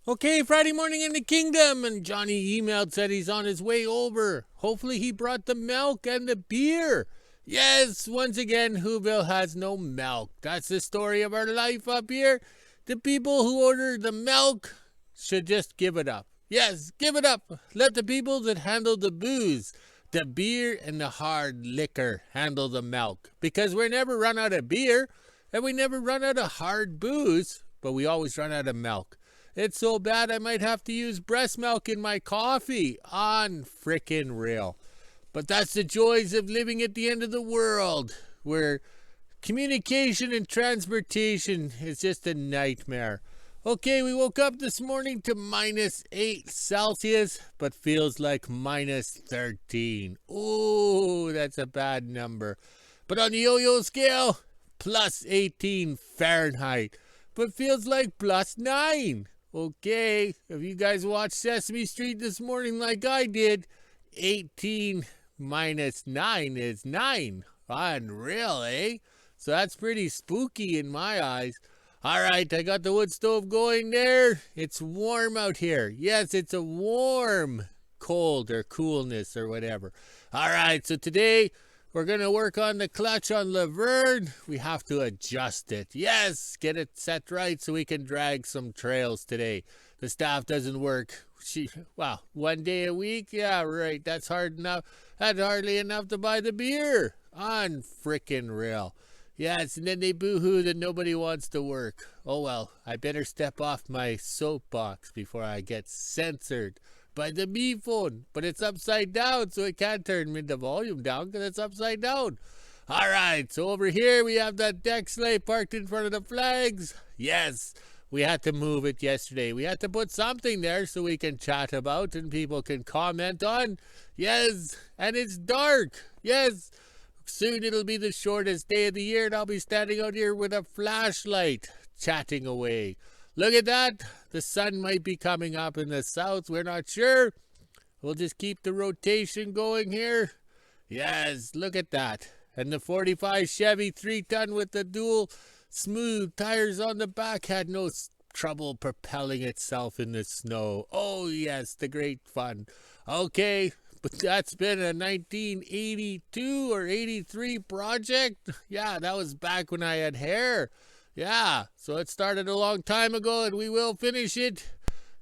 Okay, Friday morning in the kingdom, and Johnny emailed, said he's on his way over. Hopefully he brought the milk and the beer. Yes, once again, WHO-ville has no milk. That's the story of our life up here. The people who order the milk should just give it up. Yes, give it up. Let the people that handle the booze, the beer, and the hard liquor handle the milk. Because we never run out of beer, and we never run out of hard booze, but we always run out of milk. It's so bad I might have to use breast milk in my coffee. On frickin' real. But that's the joys of living at the end of the world, where communication and transportation is just a nightmare. Okay, we woke up this morning to -8 Celsius, but feels like -13. Ooh, that's a bad number. But on the yo-yo scale, +18 Fahrenheit, but feels like +9. Okay, if you guys watched Sesame Street this morning like I did, 18 minus 9 is 9. Unreal, eh? So that's pretty spooky in my eyes. Alright, I got the wood stove going there. It's warm out here. Yes, it's a warm cold or coolness or whatever. Alright, so today we're going to work on the clutch on Laverne. We have to adjust it. Yes, get it set right so we can drag some trails today. The staff doesn't work. Well, 1 day a week? Yeah, right. That's hard enough. That's hardly enough to buy the beer. On frickin' real. Yes, and then they boo-hoo that nobody wants to work. Oh well, I better step off my soapbox before I get censored by the me phone, but it's upside down, so it can't turn the volume down because it's upside down. Alright, so over here we have that deck sleigh parked in front of the flags. Yes, we had to move it yesterday. We had to put something there so we can chat about and people can comment on. Yes, and it's dark. Yes, soon it'll be the shortest day of the year and I'll be standing out here with a flashlight chatting away. Look at that. The sun might be coming up in the south. We're not sure. We'll just keep the rotation going here. Yes, look at that. And the 45 Chevy 3-ton with the dual smooth tires on the back had no trouble propelling itself in the snow. Oh, yes, the great fun. Okay, but that's been a 1982 or 83 project. Yeah, that was back when I had hair. Yeah, so it started a long time ago and we will finish it.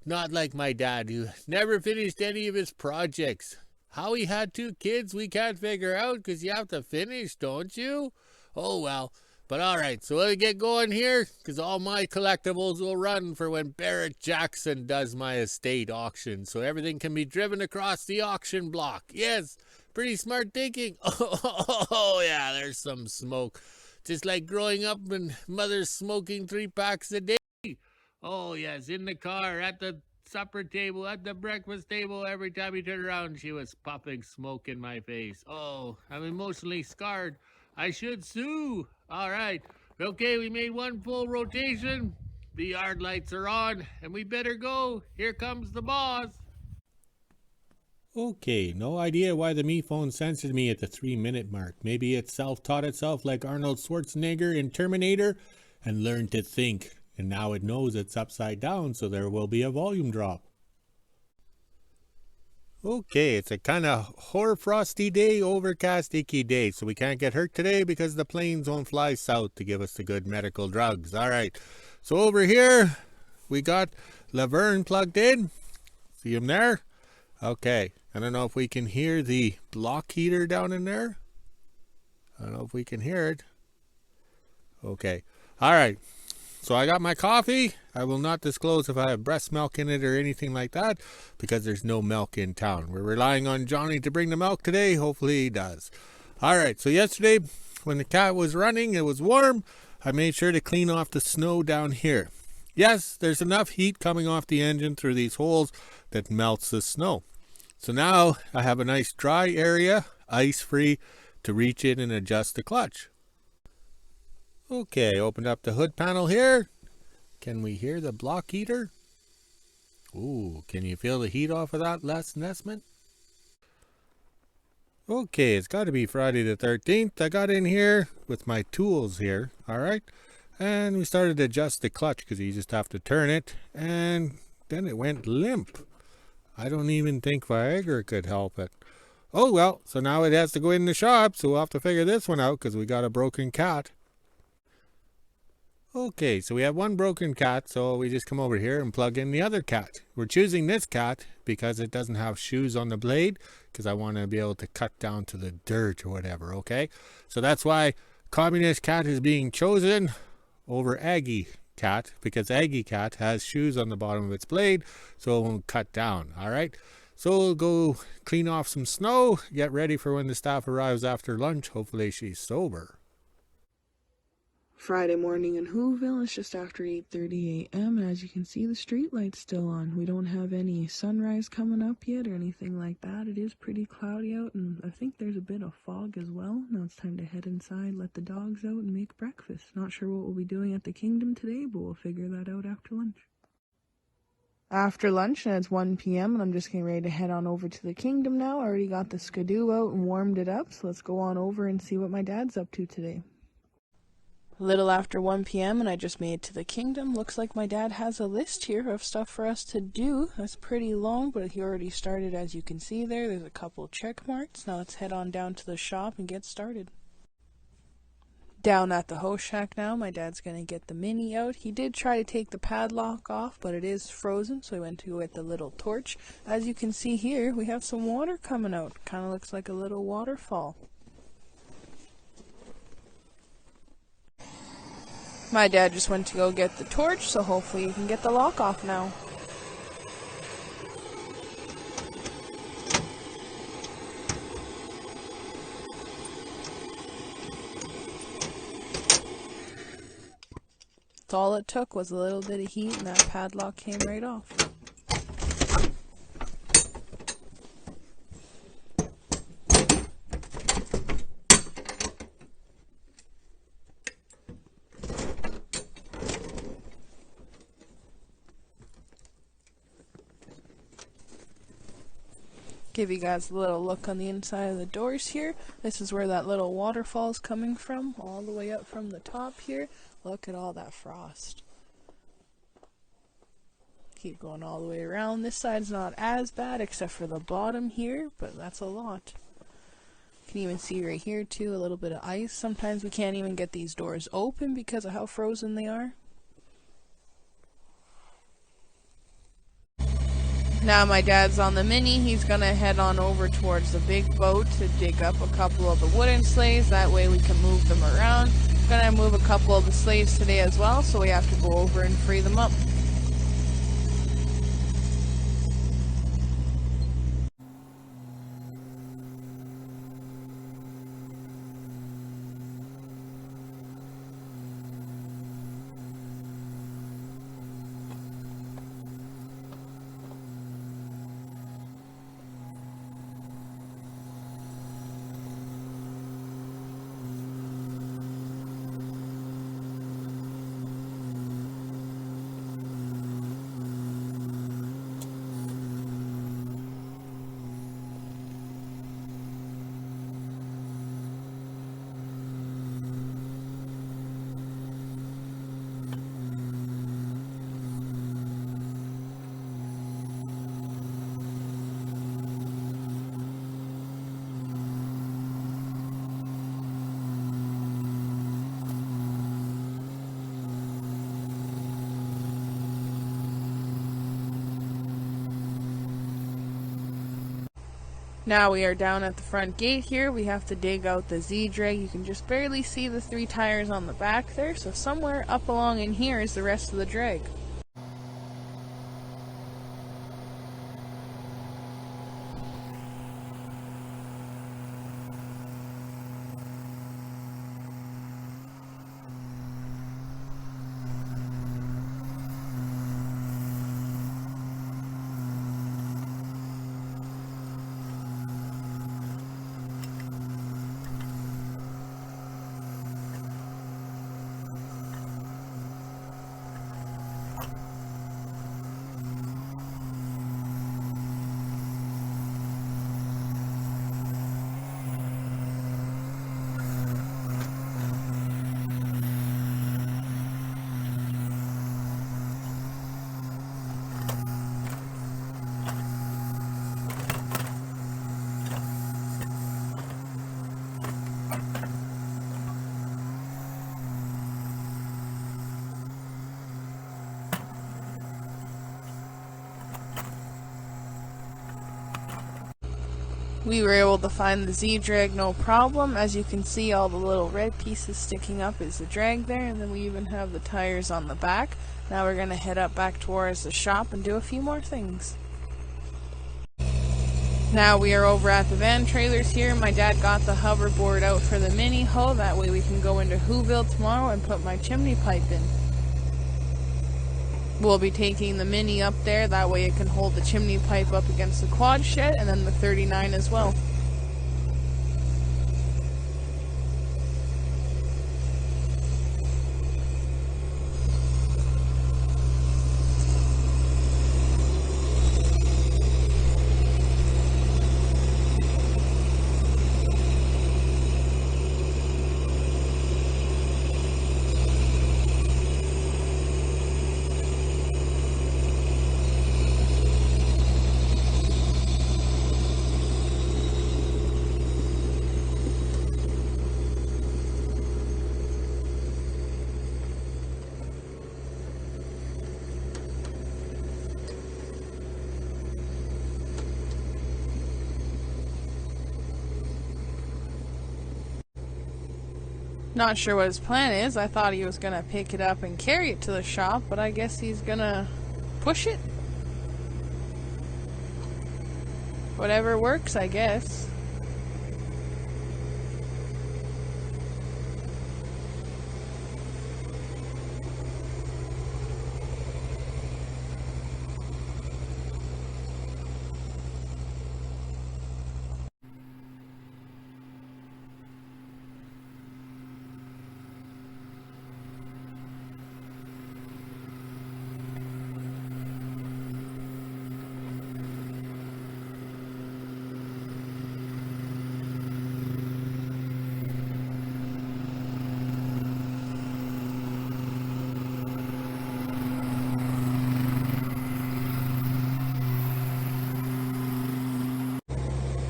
Not like my dad, who never finished any of his projects. How he had 2 kids, we can't figure out because you have to finish, don't you? Oh well. But alright, so we'll get going here because all my collectibles will run for when Barrett Jackson does my estate auction. So everything can be driven across the auction block. Yes, pretty smart thinking. Oh yeah, there's some smoke. Just like growing up when mother's smoking 3 packs a day. Oh yes, in the car, at the supper table, at the breakfast table, every time you turn around, she was puffing smoke in my face. Oh, I'm emotionally scarred. I should sue. All right. Okay, we made 1 full rotation. The yard lights are on, and we better go. Here comes the boss. Okay, no idea why the me phone censored me at the 3-minute mark. Maybe it self-taught itself like Arnold Schwarzenegger in Terminator and learned to think. And now it knows it's upside down, so there will be a volume drop. Okay, it's a kind of hoar-frosty day, overcast, icky day, so we can't get hurt today because the planes won't fly south to give us the good medical drugs. All right, so over here, we got Laverne plugged in. See him there? Okay, I don't know if we can hear the block heater down in there. I don't know if we can hear it. Okay, all right. So I got my coffee. I will not disclose if I have breast milk in it or anything like that because there's no milk in town. We're relying on Johnny to bring the milk today. Hopefully he does. All right, so yesterday when the cat was running, it was warm. I made sure to clean off the snow down here. Yes, there's enough heat coming off the engine through these holes that melts the snow. So now I have a nice dry area, ice-free, to reach in and adjust the clutch. Okay, opened up the hood panel here. Can we hear the block heater? Ooh, can you feel the heat off of that, Les Nessman? Okay, it's got to be Friday the 13th. I got in here with my tools here, all right? And we started to adjust the clutch because you just have to turn it. And then it went limp. I don't even think Viagra could help it. Oh well, so now it has to go in the shop, so we'll have to figure this one out because we got a broken cat. Okay, so we have one broken cat, so we just come over here and plug in the other cat. We're choosing this cat because it doesn't have shoes on the blade, because I want to be able to cut down to the dirt or whatever, okay? So that's why Communist Cat is being chosen over Aggie Cat, because Aggie Cat has shoes on the bottom of its blade, so it won't cut down, all right? So we'll go clean off some snow, get ready for when the staff arrives after lunch. Hopefully she's sober. Friday morning in WHO-ville. It's just after 8:30 a.m. and as you can see, the street light's still on. We don't have any sunrise coming up yet or anything like that. It is pretty cloudy out, and I think there's a bit of fog as well. Now it's time to head inside, let the dogs out, and make breakfast. Not sure what we'll be doing at the Kingdom today, but we'll figure that out after lunch. After lunch, and it's 1 p.m. and I'm just getting ready to head on over to the Kingdom now. I already got the skidoo out and warmed it up, so let's go on over and see what my dad's up to today. A little after 1 p.m. and I just made it to the Kingdom. Looks like my dad has a list here of stuff for us to do. That's pretty long, but he already started, as you can see there. There's a couple check marks. Now let's head on down to the shop and get started. Down at the host shack now, my dad's going to get the mini out. He did try to take the padlock off, but it is frozen, so he went to go get the little torch. As you can see here, we have some water coming out. Kind of looks like a little waterfall. My dad just went to go get the torch, so hopefully he can get the lock off now. That's all it took was a little bit of heat and that padlock came right off. Give you guys a little look on the inside of the doors here. This is where that little waterfall is coming from, all the way up from the top here. Look at all that frost. Keep going all the way around. This side's not as bad except for the bottom here, but that's a lot. You can even see right here too, a little bit of ice. Sometimes we can't even get these doors open because of how frozen they are. Now my dad's on the Mini. He's gonna head on over towards the big boat to dig up a couple of the wooden sleighs. That way we can move them around. Gonna move a couple of the sleighs today as well, so we have to go over and free them up. Now we are down at the front gate here. We have to dig out the Z-drag. You can just barely see the 3 tires on the back there, so somewhere up along in here is the rest of the drag. We were able to find the Z-drag no problem. As you can see, all the little red pieces sticking up is the drag there, and then we even have the tires on the back. Now we're going to head up back towards the shop and do a few more things. Now we are over at the van trailers here. My dad got the hoverboard out for the mini hoe, that way we can go into WHO-ville tomorrow and put my chimney pipe in. We'll be taking the mini up there, that way it can hold the chimney pipe up against the quad shed, and then the 39 as well. Not sure what his plan is. I thought he was gonna pick it up and carry it to the shop, but I guess he's gonna push it. Whatever works, I guess.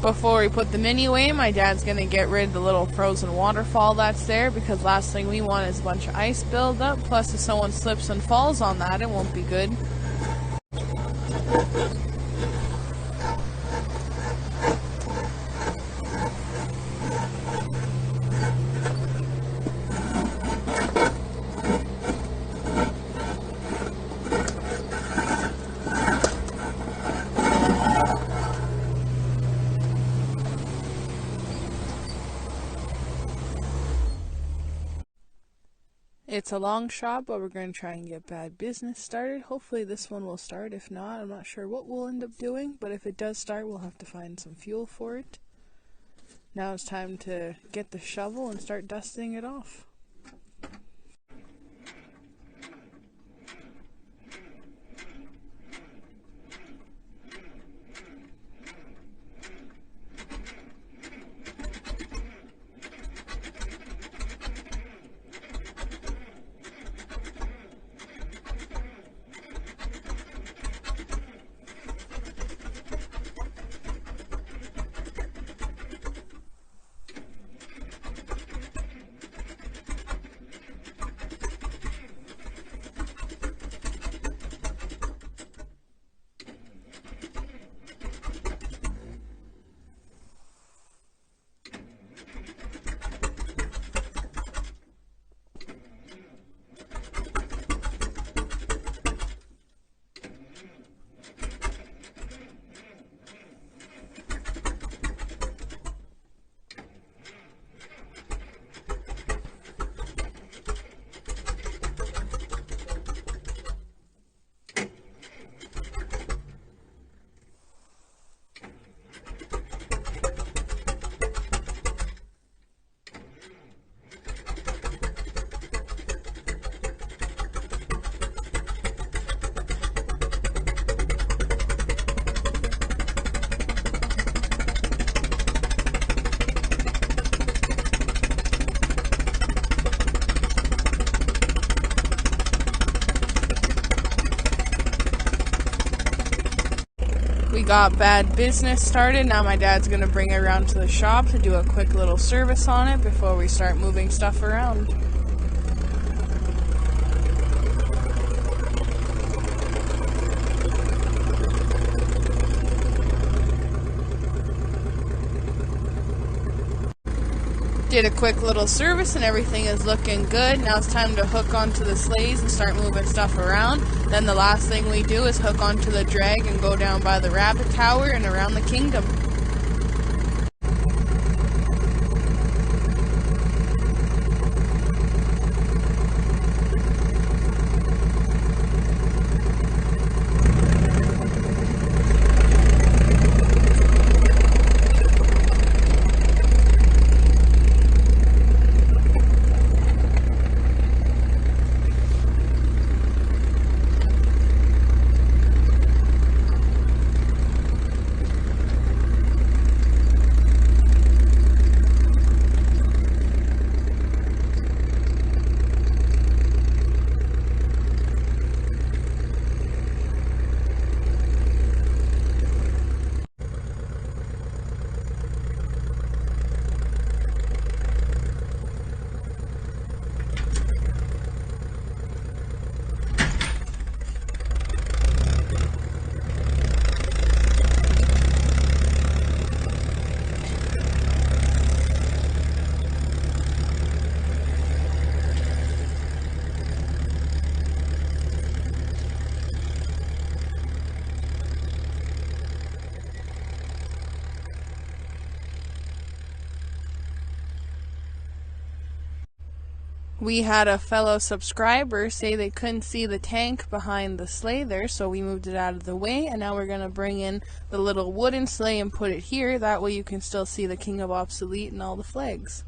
Before we put the mini away, my dad's gonna get rid of the little frozen waterfall that's there, because last thing we want is a bunch of ice buildup. Plus, if someone slips and falls on that, it won't be good. It's a long shot, but we're going to try and get bad business started. Hopefully this one will start. If not, I'm not sure what we'll end up doing, but if it does start, we'll have to find some fuel for it. Now it's time to get the shovel and start dusting it off. We got bad business started. Now my dad's gonna bring it around to the shop to do a quick little service on it before we start moving stuff around. Did a quick little service and everything is looking good. Now it's time to hook onto the sleighs and start moving stuff around. Then the last thing we do is hook onto the drag and go down by the rabbit tower and around the kingdom. We had a fellow subscriber say they couldn't see the tank behind the sleigh there, so we moved it out of the way, and now we're going to bring in the little wooden sleigh and put it here. That way you can still see the King of Obsolete and all the flags.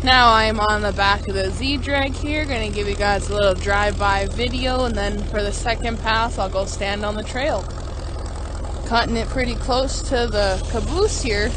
Now I'm on the back of the Z-Drag here, going to give you guys a little drive-by video, and then for the second pass I'll go stand on the trail. Cutting it pretty close to the caboose here.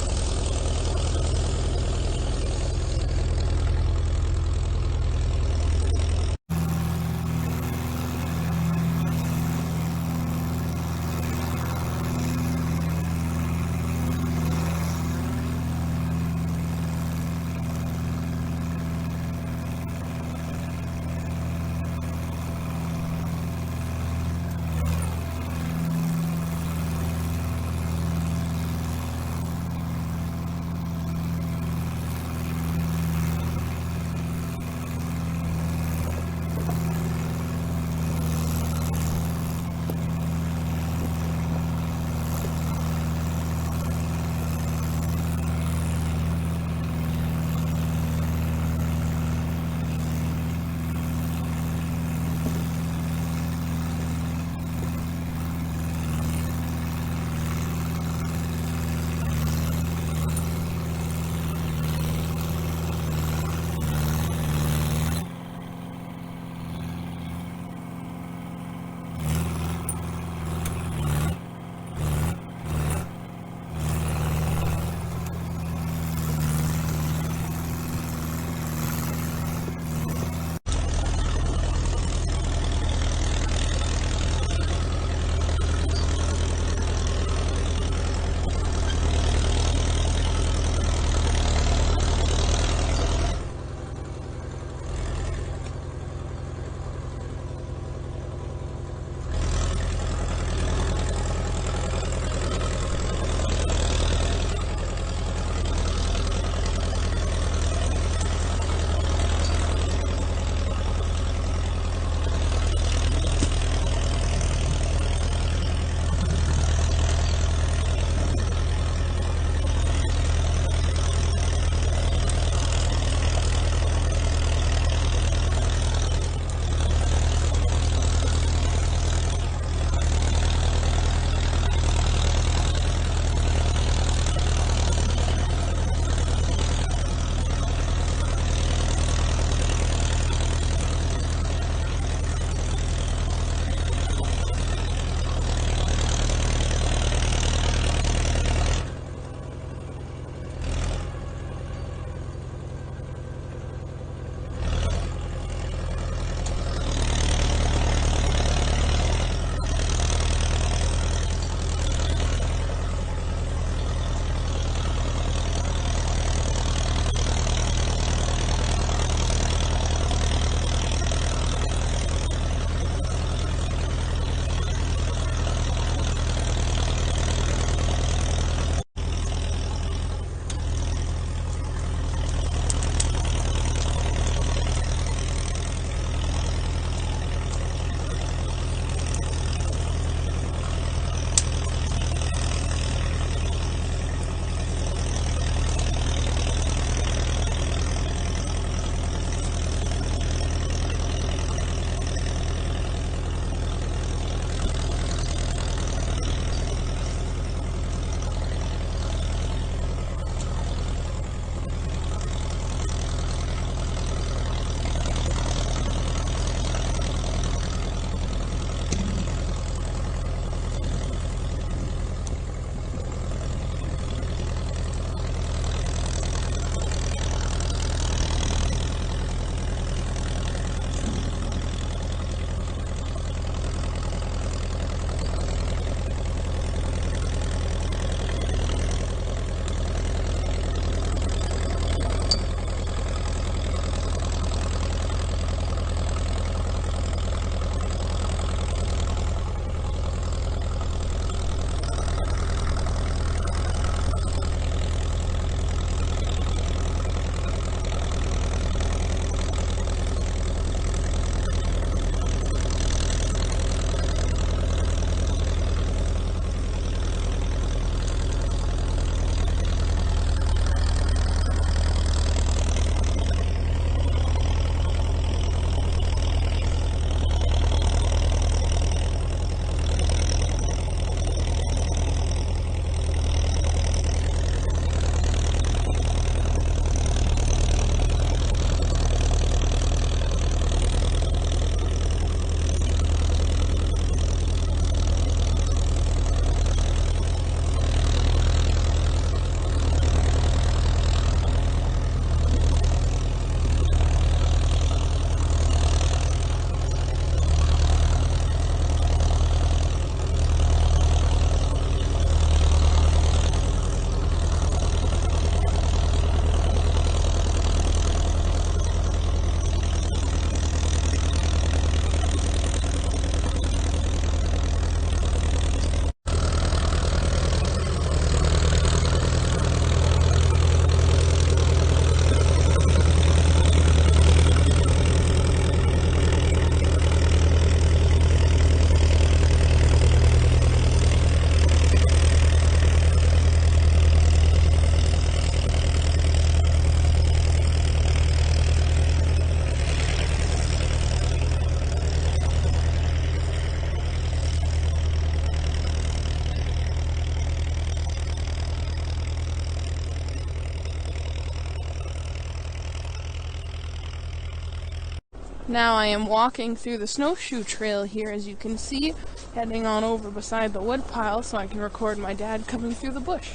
Now I am walking through the snowshoe trail here, as you can see, heading on over beside the woodpile so I can record my dad coming through the bush.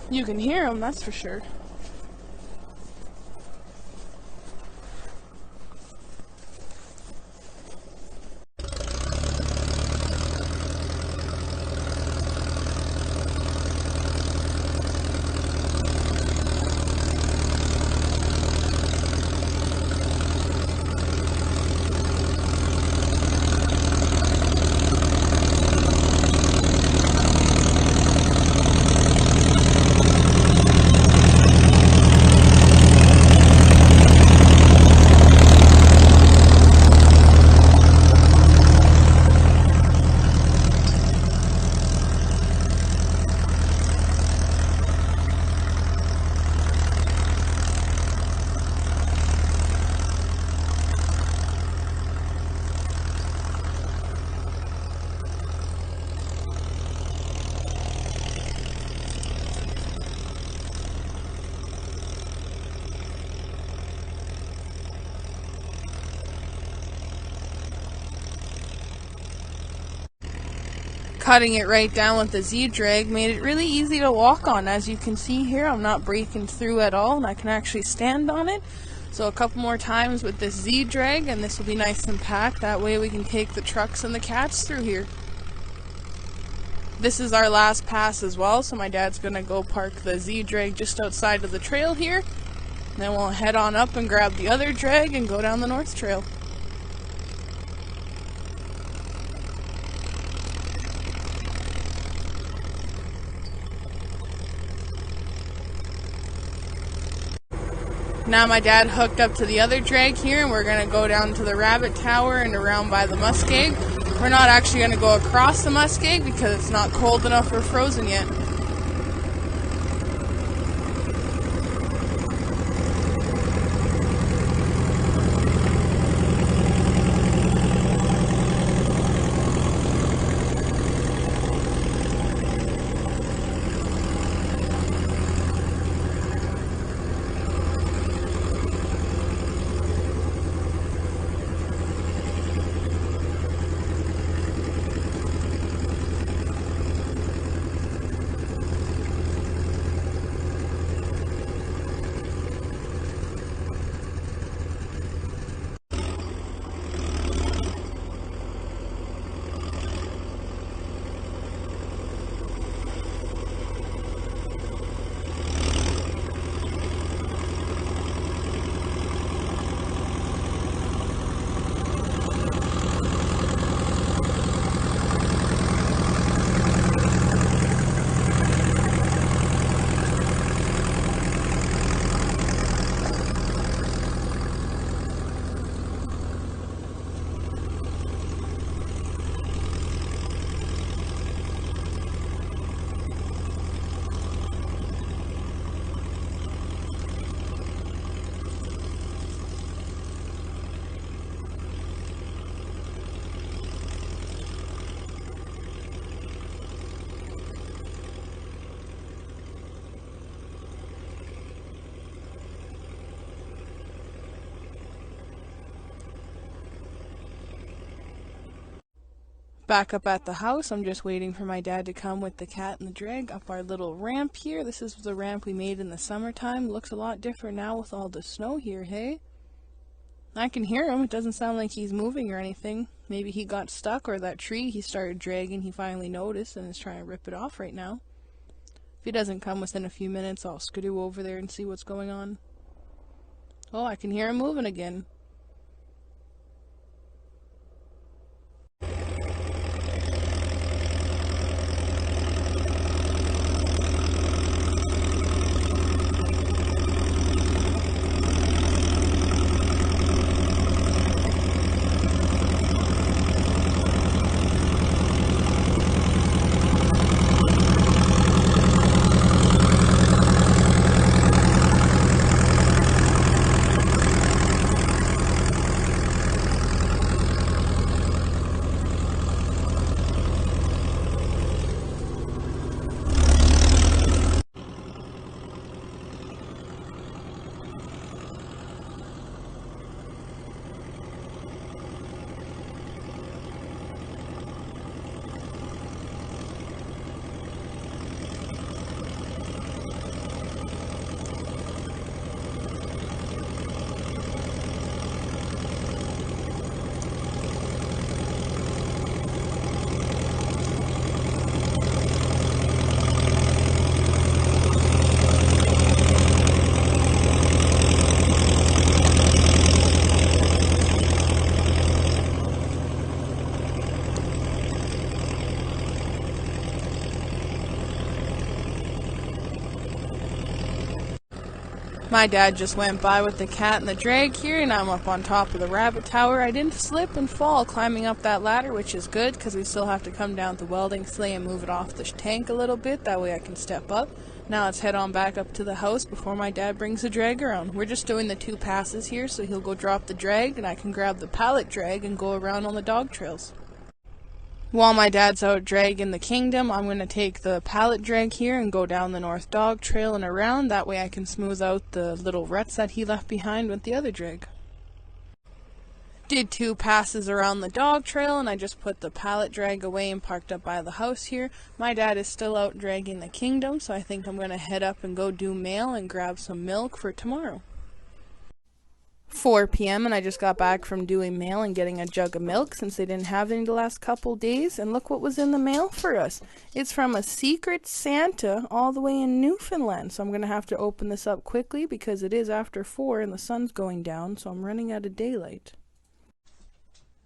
You can hear him, that's for sure. Cutting it right down with the Z-drag made it really easy to walk on. As you can see here, I'm not breaking through at all, and I can actually stand on it. So a couple more times with this Z-drag, and this will be nice and packed. That way we can take the trucks and the cats through here. This is our last pass as well, so my dad's going to go park the Z-drag just outside of the trail here. Then we'll head on up and grab the other drag and go down the north trail. Now my dad hooked up to the other drag here, and we're going to go down to the rabbit tower and around by the muskeg. We're not actually going to go across the muskeg because it's not cold enough or frozen yet. Back up at the house, I'm just waiting for my dad to come with the cat and the drag up our little ramp here. This is the ramp we made in the summertime. Looks a lot different now with all the snow here, hey? I can hear him. It doesn't sound like he's moving or anything. Maybe he got stuck, or that tree he started dragging he finally noticed and is trying to rip it off right now. If he doesn't come within a few minutes, I'll skidoo over there and see what's going on. Oh, I can hear him moving again. My dad just went by with the cat and the drag here, and I'm up on top of the rabbit tower. I didn't slip and fall climbing up that ladder, which is good because we still have to come down with the welding sleigh and move it off the tank a little bit. That way I can step up. Now let's head on back up to the house before my dad brings the drag around. We're just doing the 2 passes here, so he'll go drop the drag and I can grab the pallet drag and go around on the dog trails. While my dad's out dragging the kingdom, I'm going to take the pallet drag here and go down the north dog trail and around. That way I can smooth out the little ruts that he left behind with the other drag. Did 2 passes around the dog trail and I just put the pallet drag away and parked up by the house here. My dad is still out dragging the kingdom, so I think I'm going to head up and go do mail and grab some milk for tomorrow. 4 p.m. and I just got back from doing mail and getting a jug of milk since they didn't have any the last couple days, and look what was in the mail for us. It's from a secret Santa all the way in Newfoundland, so I'm going to have to open this up quickly because it is after 4 and the sun's going down, so I'm running out of daylight.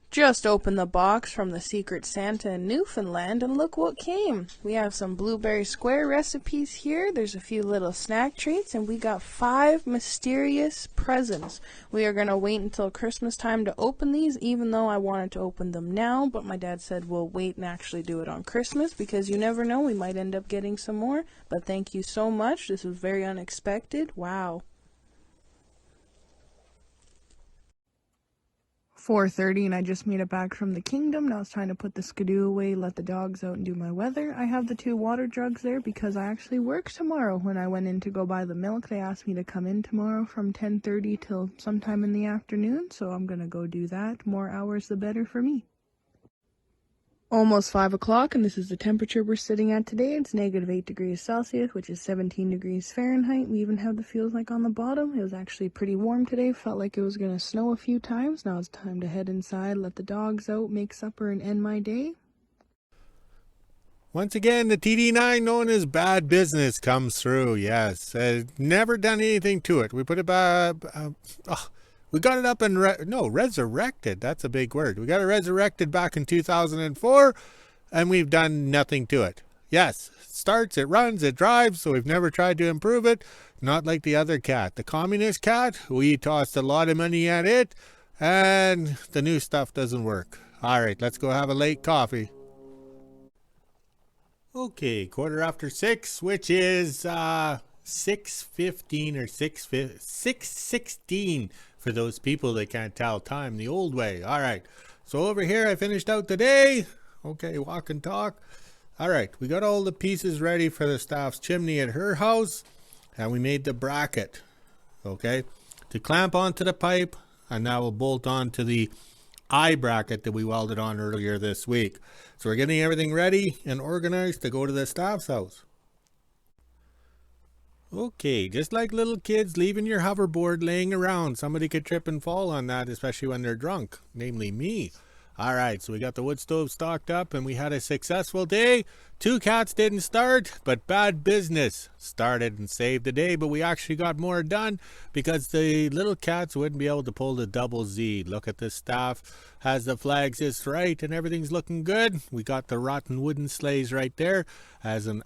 Just opened the box from the Secret Santa in Newfoundland and look what came. We have some blueberry square recipes here. There's a few little snack treats and we got 5 mysterious presents. We are going to wait until Christmas time to open these, even though I wanted to open them now, but my dad said we'll wait and actually do it on Christmas because you never know, we might end up getting some more. But thank you so much. This was very unexpected. Wow. 4:30 and I just made it back from the kingdom. Now it's time to put the skidoo away, let the dogs out and do my weather. I have the 2 water jugs there because I actually work tomorrow. When I went in to go buy the milk, they asked me to come in tomorrow from 10:30 till sometime in the afternoon, so I'm gonna go do that. More hours the better for me. Almost 5 o'clock, and this is the temperature we're sitting at today. It's negative 8 degrees Celsius, which is 17 degrees Fahrenheit. We even have the feels like on the bottom. It was actually pretty warm today. Felt like it was going to snow a few times. Now it's time to head inside, let the dogs out, make supper, and end my day. Once again, the TD9 known as bad business comes through. Yes, never done anything to it. We put it back. We got it up and resurrected. That's a big word. We got it resurrected back in 2004, and we've done nothing to it. Yes, it starts, it runs, it drives, so we've never tried to improve it. Not like the other cat, the communist cat. We tossed a lot of money at it, and the new stuff doesn't work. All right, let's go have a late coffee. Okay, 6:15, which is 6:15 or 6:16 for those people that can't tell time the old way. All right, so over here I finished out the day. Okay, walk and talk. All right, we got all the pieces ready for the staff's chimney at her house, and we made the bracket, okay, to clamp onto the pipe, and now we'll bolt onto the eye bracket that we welded on earlier this week. So we're getting everything ready and organized to go to the staff's house. Okay, just like little kids leaving your hoverboard laying around, somebody could trip and fall on that, especially when they're drunk, namely me. All right, so we got the wood stove stocked up and we had a successful day. 2 cats didn't start, but bad business started and saved the day, but we actually got more done because the little cats wouldn't be able to pull the double Z. Look at this staff, has the flags just right and everything's looking good. We got the rotten wooden sleighs right there as an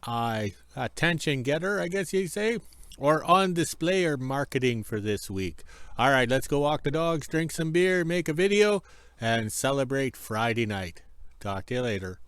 attention getter, I guess you say, or on display or marketing for this week. All right, let's go walk the dogs, drink some beer, make a video, and celebrate Friday night. Talk to you later.